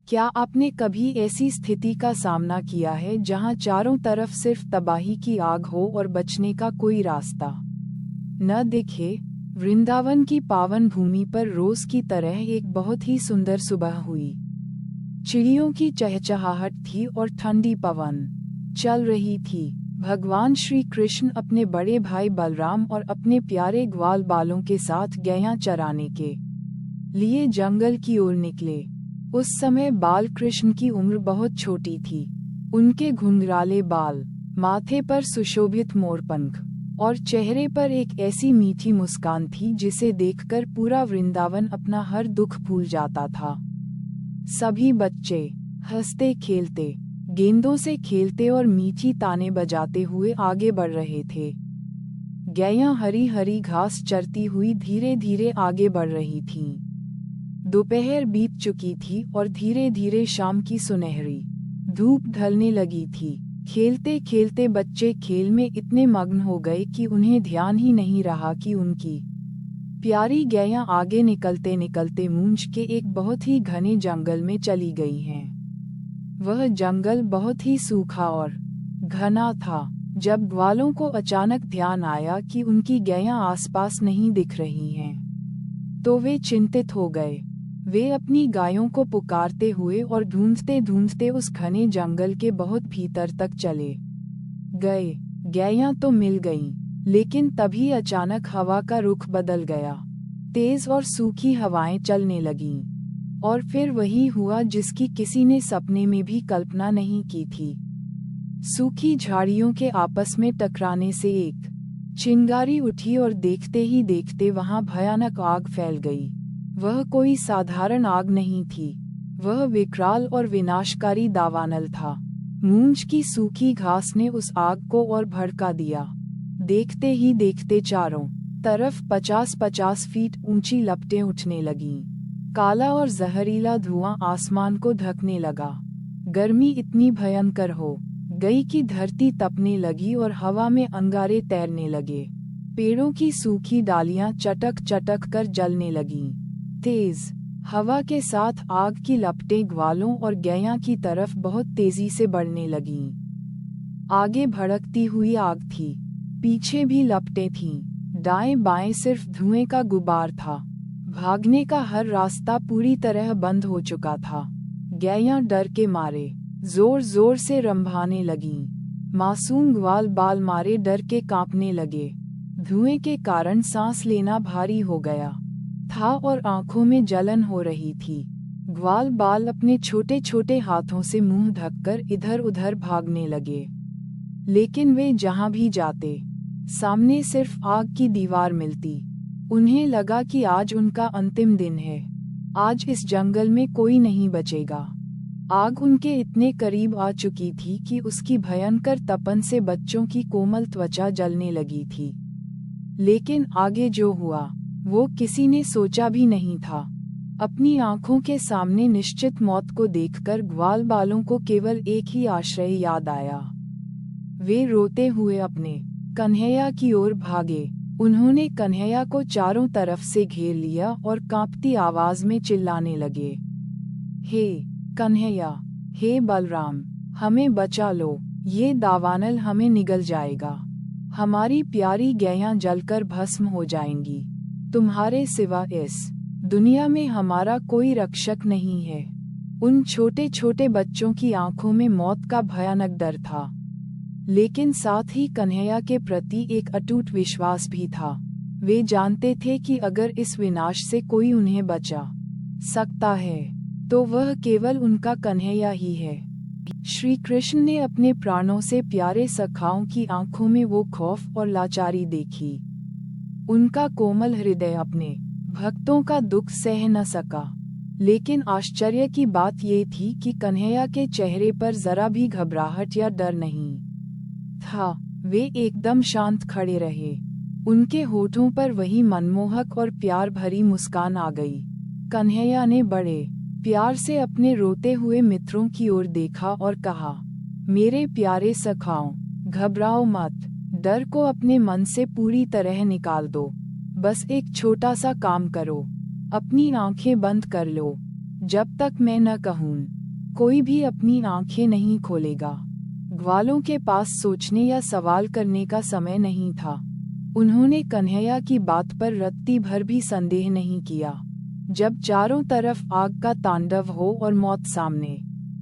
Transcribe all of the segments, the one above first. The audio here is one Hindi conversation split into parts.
क्या आपने कभी ऐसी स्थिति का सामना किया है जहां चारों तरफ सिर्फ तबाही की आग हो और बचने का कोई रास्ता न दिखे? वृंदावन की पावन भूमि पर रोज की तरह एक बहुत ही सुंदर सुबह हुई। चिड़ियों की चहचहाहट थी और ठंडी पवन चल रही थी। भगवान श्री कृष्ण अपने बड़े भाई बलराम और अपने प्यारे ग्वाल बालों के साथ गैया चराने के लिए जंगल की ओर निकले। उस समय बाल कृष्ण की उम्र बहुत छोटी थी। उनके घुंघराले बाल, माथे पर सुशोभित मोरपंख और चेहरे पर एक ऐसी मीठी मुस्कान थी जिसे देखकर पूरा वृंदावन अपना हर दुख भूल जाता था। सभी बच्चे हंसते खेलते, गेंदों से खेलते और मीठी ताने बजाते हुए आगे बढ़ रहे थे। गैया हरी हरी घास चरती हुई धीरे धीरे आगे बढ़ रही थीं। दोपहर बीत चुकी थी और धीरे धीरे शाम की सुनहरी धूप ढलने लगी थी। खेलते खेलते बच्चे खेल में इतने मग्न हो गए कि उन्हें ध्यान ही नहीं रहा कि उनकी प्यारी गैया आगे निकलते निकलते मूंछ के एक बहुत ही घने जंगल में चली गई हैं। वह जंगल बहुत ही सूखा और घना था। जब ग्वालों को अचानक ध्यान आया कि उनकी गैया आसपास नहीं दिख रही हैं, तो वे चिंतित हो गए। वे अपनी गायों को पुकारते हुए और ढूंढते ढूंढते उस घने जंगल के बहुत भीतर तक चले गए। गैया तो मिल गईं, लेकिन तभी अचानक हवा का रुख बदल गया। तेज और सूखी हवाएं चलने लगीं, और फिर वही हुआ जिसकी किसी ने सपने में भी कल्पना नहीं की थी। सूखी झाड़ियों के आपस में टकराने से एक चिंगारी उठी और देखते ही देखते वहां भयानक आग फैल गई। वह कोई साधारण आग नहीं थी, वह विकराल और विनाशकारी दावानल था। मूंछ की सूखी घास ने उस आग को और भड़का दिया। देखते ही देखते चारों तरफ 50-50 फीट ऊंची लपटें उठने लगीं। काला और जहरीला धुआं आसमान को ढकने लगा। गर्मी इतनी भयंकर हो गई कि धरती तपने लगी और हवा में अंगारे तैरने लगे। पेड़ों की सूखी डालियां चटक चटक कर जलने लगीं। तेज हवा के साथ आग की लपटें ग्वालों और गैया की तरफ बहुत तेजी से बढ़ने लगीं। आगे भड़कती हुई आग थी, पीछे भी लपटें थीं, दाएं बाएं सिर्फ धुएं का गुबार था। भागने का हर रास्ता पूरी तरह बंद हो चुका था। गैया डर के मारे जोर जोर से रंभाने लगीं। मासूम ग्वाल बाल मारे डर के कांपने लगे। धुएं के कारण सांस लेना भारी हो गया था और आंखों में जलन हो रही थी। ग्वाल बाल अपने छोटे छोटे हाथों से मुंह ढककर इधर उधर भागने लगे, लेकिन वे जहां भी जाते, सामने सिर्फ आग की दीवार मिलती। उन्हें लगा कि आज उनका अंतिम दिन है। आज इस जंगल में कोई नहीं बचेगा। आग उनके इतने करीब आ चुकी थी कि उसकी भयंकर तपन से बच्चों की कोमल त्वचा जलने लगी थी। लेकिन आगे जो हुआ वो किसी ने सोचा भी नहीं था। अपनी आंखों के सामने निश्चित मौत को देखकर ग्वाल बालों को केवल एक ही आश्रय याद आया। वे रोते हुए अपने कन्हैया की ओर भागे। उन्होंने कन्हैया को चारों तरफ से घेर लिया और कांपती आवाज में चिल्लाने लगे, हे कन्हैया, हे बलराम, हमें बचा लो, ये दावानल हमें निगल जाएगा। हमारी प्यारी गैया जलकर भस्म हो जाएंगी। तुम्हारे सिवा इस दुनिया में हमारा कोई रक्षक नहीं है। उन छोटे छोटे बच्चों की आंखों में मौत का भयानक डर था, लेकिन साथ ही कन्हैया के प्रति एक अटूट विश्वास भी था। वे जानते थे कि अगर इस विनाश से कोई उन्हें बचा सकता है, तो वह केवल उनका कन्हैया ही है। श्री कृष्ण ने अपने प्राणों से प्यारे सखाओं की आंखों में वो खौफ और लाचारी देखी। उनका कोमल हृदय अपने भक्तों का दुख सह न सका। लेकिन आश्चर्य की बात ये थी कि कन्हैया के चेहरे पर जरा भी घबराहट या डर नहीं था। वे एकदम शांत खड़े रहे। उनके होठों पर वही मनमोहक और प्यार भरी मुस्कान आ गई। कन्हैया ने बड़े प्यार से अपने रोते हुए मित्रों की ओर देखा और कहा, मेरे प्यारे सखाओं, घबराओ मत, डर को अपने मन से पूरी तरह निकाल दो। बस एक छोटा सा काम करो, अपनी आंखें बंद कर लो। जब तक मैं न कहूँ, कोई भी अपनी आंखें नहीं खोलेगा। ग्वालों के पास सोचने या सवाल करने का समय नहीं था। उन्होंने कन्हैया की बात पर रत्ती भर भी संदेह नहीं किया। जब चारों तरफ आग का तांडव हो और मौत सामने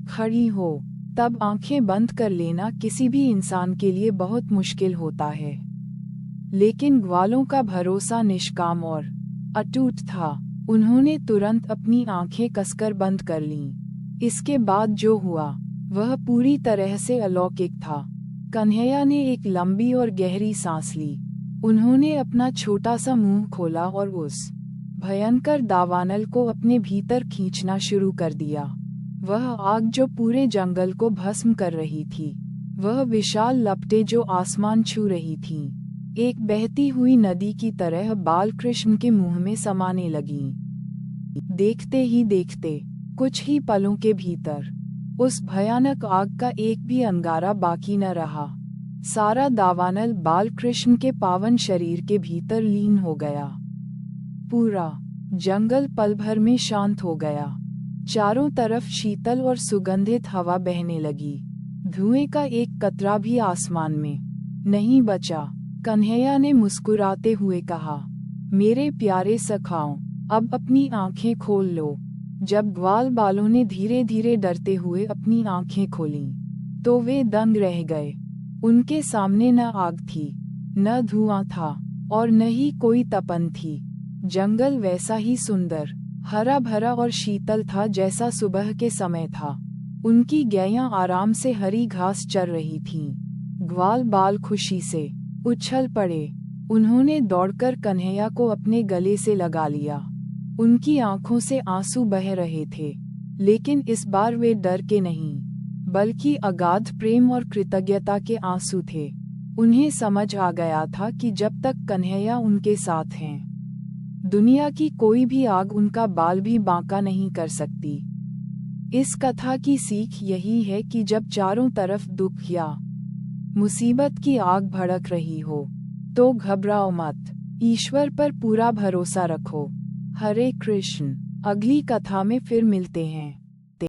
खड़ी हो, तब आंखें बंद कर लेना किसी भी इंसान के लिए बहुत मुश्किल होता है। लेकिन ग्वालों का भरोसा निष्काम और अटूट था। उन्होंने तुरंत अपनी आंखें कसकर बंद कर लीं। इसके बाद जो हुआ वह पूरी तरह से अलौकिक था। कन्हैया ने एक लंबी और गहरी सांस ली। उन्होंने अपना छोटा सा मुंह खोला और उस भयंकर दावानल को अपने भीतर खींचना शुरू कर दिया। वह आग जो पूरे जंगल को भस्म कर रही थी, वह विशाल लपटें जो आसमान छू रही थीं, एक बहती हुई नदी की तरह बालकृष्ण के मुंह में समाने लगीं। देखते ही देखते कुछ ही पलों के भीतर उस भयानक आग का एक भी अंगारा बाकी न रहा। सारा दावानल बालकृष्ण के पावन शरीर के भीतर लीन हो गया। पूरा जंगल पल भर में शांत हो गया। चारों तरफ शीतल और सुगंधित हवा बहने लगी। धुएं का एक कतरा भी आसमान में नहीं बचा। कन्हैया ने मुस्कुराते हुए कहा, मेरे प्यारे सखाओं, अब अपनी आंखें खोल लो। जब ग्वाल बालों ने धीरे धीरे डरते हुए अपनी आंखें खोलीं, तो वे दंग रह गए। उनके सामने न आग थी, न धुआं था और न ही कोई तपन थी। जंगल वैसा ही सुंदर, हरा भरा और शीतल था जैसा सुबह के समय था। उनकी गैयां आराम से हरी घास चर रही थीं। ग्वाल बाल खुशी से उछल पड़े। उन्होंने दौड़कर कन्हैया को अपने गले से लगा लिया। उनकी आंखों से आंसू बह रहे थे, लेकिन इस बार वे डर के नहीं, बल्कि अगाध प्रेम और कृतज्ञता के आंसू थे। उन्हें समझ आ गया था कि जब तक कन्हैया उनके साथ हैं, दुनिया की कोई भी आग उनका बाल भी बांका नहीं कर सकती। इस कथा की सीख यही है कि जब चारों तरफ दुख या मुसीबत की आग भड़क रही हो, तो घबराओ मत, ईश्वर पर पूरा भरोसा रखो। हरे कृष्ण। अगली कथा में फिर मिलते हैं।